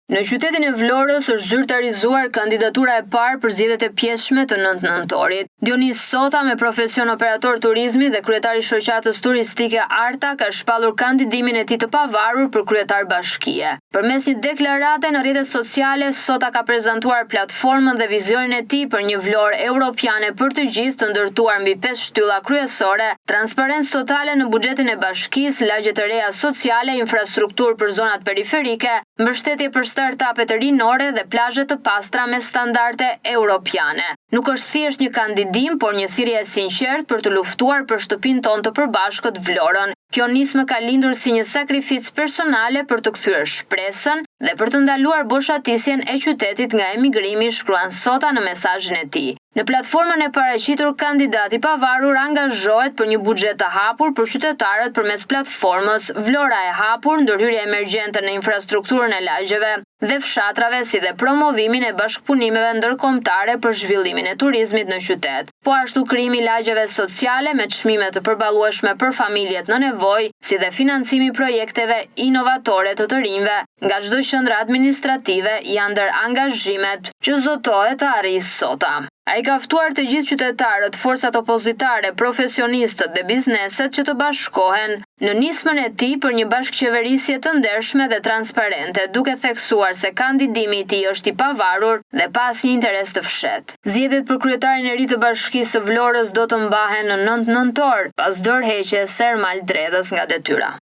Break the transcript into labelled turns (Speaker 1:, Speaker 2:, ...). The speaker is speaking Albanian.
Speaker 1: Në qytetin e Vlorës është zyrtarizuar kandidatura e parë për zgjedhjet e pjesshme të 9 nëntorit. Dionis Sota, me profesion operator turizmi dhe kryetari i shoqatës turistike Arta, ka shpallur kandidimin e tij të pavarur për kryetar bashkie. Përmes një deklarate në rrjetet sociale, Sota ka prezantuar platformën dhe vizionin e tij për një Vlorë europiane për të gjithë, të ndërtuar mbi 5 shtylla kryesore: transparencë totale në buxhetin e bashkisë, lagje të reja sociale, infrastrukturë për zonat periferike, mbështetje për startupet rinore dhe plazhe të pastra me standarde europiane. Nuk është thjesht një kandidim, por një thirrje e sinqertë për të luftuar për shtëpinë tonë të përbashkët Vlorën. Kjo nismë ka lindur si një sakrificë personale për të kthyer shpresën dhe për të ndaluar boshatisjen e qytetit nga emigrimi, shkruan Sota në mesazhin e tij. Në platformën e paraqitur, kandidati pavarur angazhohet për një buxhet të hapur për qytetarët përmes platformës Vlora e hapur, ndërhyrje emergjente në infrastrukturën e lagjeve dhe fshatrave, si dhe promovimin e bashkëpunimeve ndërkombëtare për zhvillimin e turizmit në qytet. Po ashtu krijimi i lagjeve sociale me çmime të përballueshme për familjet në nevojë, si dhe financimi i projekteve inovatore të rinjve nga çdo qendër administrative janë ndër angazhimet që zotohet të arrijë Sota. Ai ka ftuar të gjithë qytetarët, forcat opozitare, profesionistët dhe bizneset që të bashkohen në nismën e tij për një bashkëqeverisje të ndershme dhe transparente, duke theksuar se kandidimi i tij është i pavarur dhe pa asnjë interes të fshehtë. Zgjedhjet për kryetarin e ri të Bashkisë së Vlorës do të mbahen në 9 nëntor, pas dorëheqjes së Ermal Dredhës nga detyra.